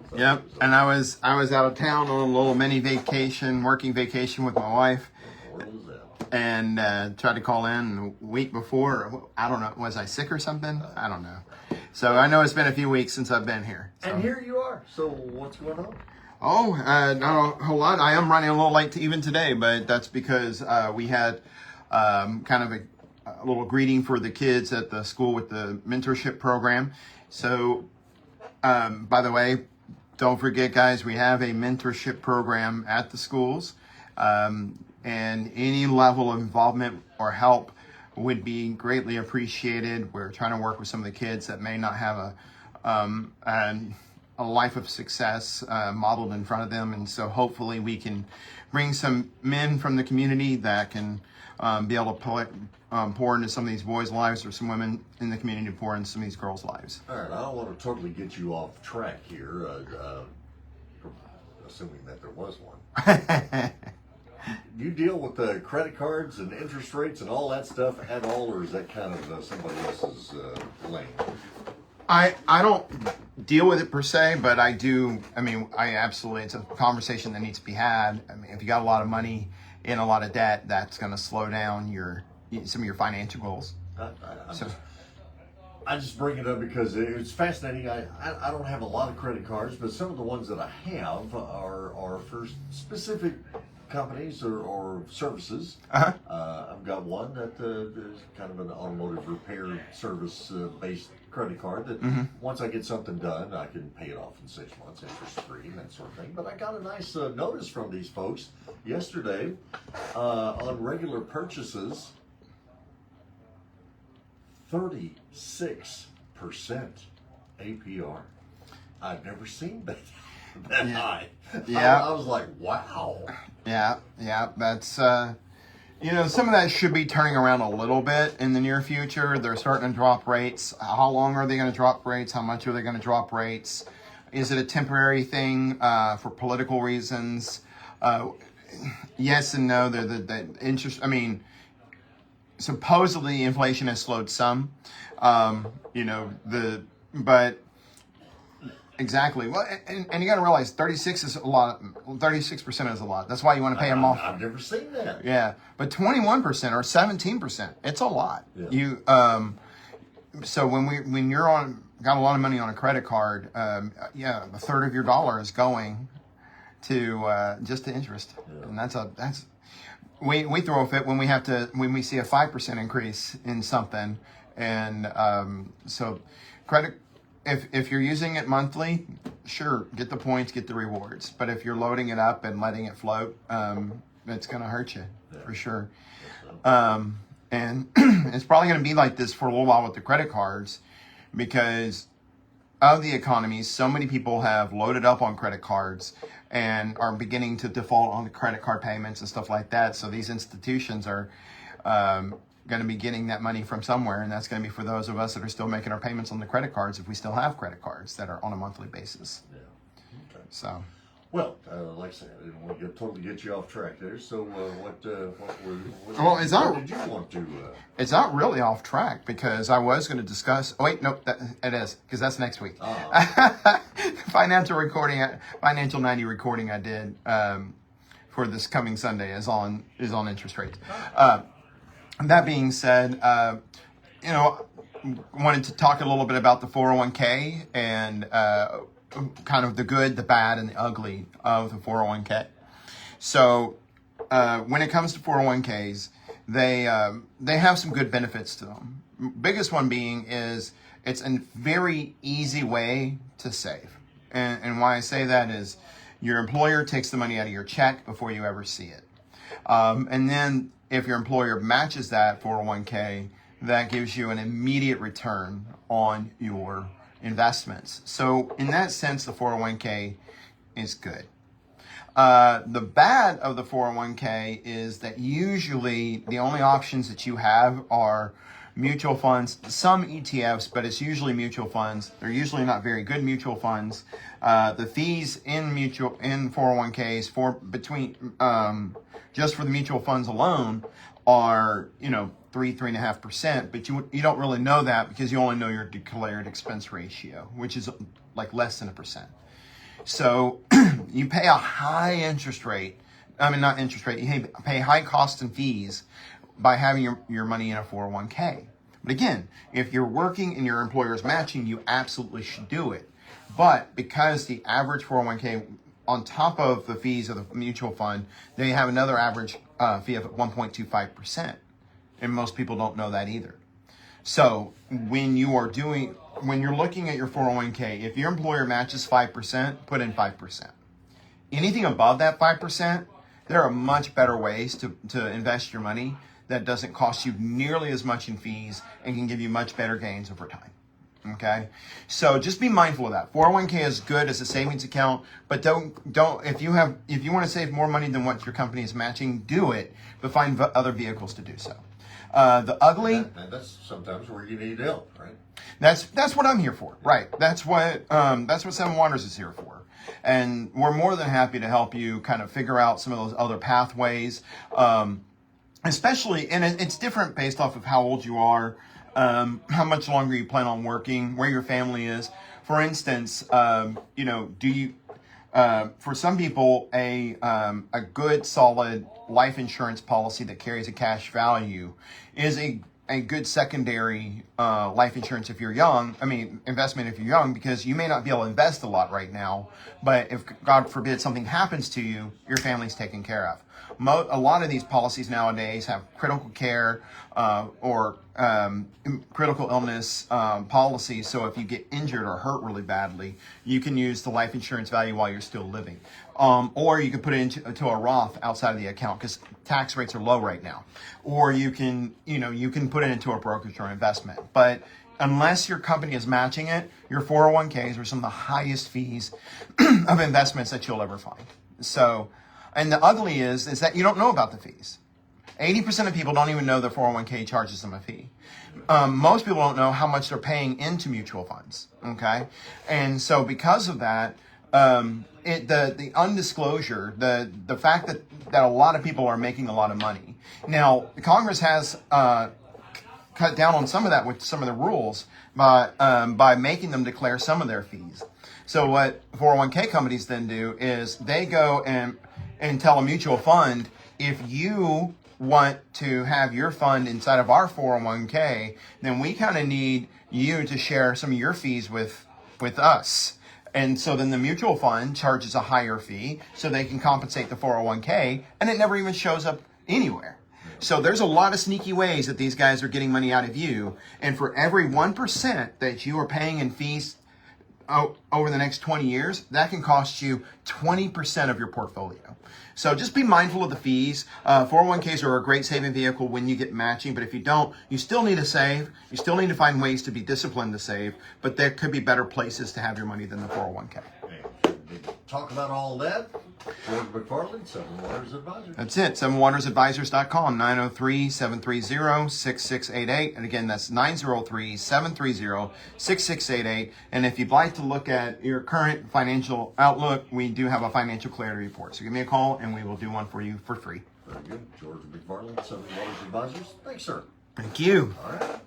So, Yep. And I was out of town on a little mini vacation, working vacation with my wife, where was that? and tried to call in the week before. I don't know. Was I sick or something? I don't know. So I know it's been a few weeks since I've been here. So. And here you are. So what's going on? Oh, not a whole lot. I am running a little late even today, but that's because we had kind of a little greeting for the kids at the school with the mentorship program. So, by the way, don't forget, guys, we have a mentorship program at the schools, and any level of involvement or help would be greatly appreciated. We're trying to work with some of the kids that may not have a life of success modeled in front of them, and so hopefully we can bring some men from the community that can be able to pour into some of these boys' lives, or some women in the community to pour into some of these girls' lives. All right, I don't want to totally get you off track here, assuming that there was one. You deal with the credit cards and interest rates and all that stuff at all, or is that kind of somebody else's lane? I don't deal with it per se, but I do. I mean, I absolutely, it's a conversation that needs to be had. I mean, if you got a lot of money in a lot of debt, that's going to slow down some of your financial goals. I just bring it up because it's fascinating. I don't have a lot of credit cards, but some of the ones that I have are for specific companies or services. I've got one that is kind of an automotive repair service based credit card that once I get something done, I can pay it off in 6 months, interest free and that sort of thing. But I got a nice notice from these folks yesterday on regular purchases. 36% APR. I've never seen that high. Yeah. I was like, wow. Yeah. That's some of that should be turning around a little bit in the near future. They're starting to drop rates. How long are they going to drop rates? How much are they going to drop rates? Is it a temporary thing for political reasons? Yes and no. The interest. I mean, supposedly inflation has slowed some. But exactly. Well, and you got to realize 36 is a lot. 36% is a lot. That's why you want to pay them off. I've never seen that. Yeah, but 21% or 17%, it's a lot. Yeah. So when you're got a lot of money on a credit card, a third of your dollar is going to just to interest, and that's. We throw a fit when we see a 5% increase in something, and so credit. If you're using it monthly, sure, get the points, get the rewards. But if you're loading it up and letting it float, it's going to hurt you for sure. And it's probably going to be like this for a little while with the credit cards because of the economy. So many people have loaded up on credit cards and are beginning to default on the credit card payments and stuff like that. So these institutions are going to be getting that money from somewhere, and that's going to be for those of us that are still making our payments on the credit cards, if we still have credit cards that are on a monthly basis. Yeah. Okay. So, well, like I said, I didn't want to totally get you off track there. So, what did you want to? It's not really off track because I was going to discuss. Oh wait, nope, it is because that's next week. Financial 90 recording I did for this coming Sunday is on interest rates. That being said, wanted to talk a little bit about the 401k and kind of the good, the bad, and the ugly of the 401k. So when it comes to 401ks, they have some good benefits to them. Biggest one being is it's a very easy way to save. And why I say that is your employer takes the money out of your check before you ever see it. And then if your employer matches that 401k, that gives you an immediate return on your investments. So in that sense, the 401k is good. The bad of the 401k is that usually the only options that you have are mutual funds, some ETFs, but it's usually mutual funds. They're usually not very good mutual funds. The fees in 401ks just for the mutual funds alone are 3.5%, but you don't really know that because you only know your declared expense ratio, which is like less than 1%. So you pay a high interest rate. I mean, not interest rate. You pay high costs and fees by having your money in a 401k. But again, if you're working and your employer is matching, you absolutely should do it. But because the average 401k, on top of the fees of the mutual fund, they have another average fee of 1.25%. And most people don't know that either. So when you're looking at your 401k, if your employer matches 5%, put in 5%. Anything above that 5%, there are much better ways to invest your money that doesn't cost you nearly as much in fees and can give you much better gains over time. Okay, so just be mindful of that. 401k is good as a savings account, but don't if you want to save more money than what your company is matching, do it, but find other vehicles to do so. The ugly. And that's sometimes where you need help, right? That's what I'm here for, right? That's what Seven Wonders is here for, and we're more than happy to help you kind of figure out some of those other pathways, especially, and it's different based off of how old you are, how much longer you plan on working, where your family is. For instance, do you? For some people, a good solid life insurance policy that carries a cash value is a good secondary life insurance if you're young. I mean, investment if you're young, because you may not be able to invest a lot right now, but if God forbid something happens to you, your family's taken care of. A lot of these policies nowadays have critical care or critical illness policies. So if you get injured or hurt really badly, you can use the life insurance value while you're still living. Or you can put it into a Roth outside of the account because tax rates are low right now. Or you can put it into a brokerage or investment. But unless your company is matching it, your 401ks are some of the highest fees of investments that you'll ever find. So, and the ugly is that you don't know about the fees. 80% of people don't even know their 401k charges them a fee. Most people don't know how much they're paying into mutual funds. Okay, and so because of that, the undisclosure, the fact that a lot of people are making a lot of money. Now, Congress has cut down on some of that with some of the rules by making them declare some of their fees. So what 401k companies then do is they go and tell a mutual fund, if you want to have your fund inside of our 401k, then we kind of need you to share some of your fees with us. And so then the mutual fund charges a higher fee so they can compensate the 401k, and it never even shows up anywhere. So there's a lot of sneaky ways that these guys are getting money out of you. And for every 1% that you are paying in fees over the next 20 years, that can cost you 20% of your portfolio. So just be mindful of the fees. 401ks are a great saving vehicle when you get matching, but if you don't, you still need to save. You still need to find ways to be disciplined to save, but there could be better places to have your money than the 401k. Talk about all that. George McFarland, Seven Wonders Advisors. That's it. SevenWondersAdvisors.com, 903-730-6688. And again, that's 903-730-6688. And if you'd like to look at your current financial outlook, we do have a financial clarity report. So give me a call and we will do one for you for free. Very good. George McFarland, Seven Wonders Advisors. Thanks, sir. Thank you. All right.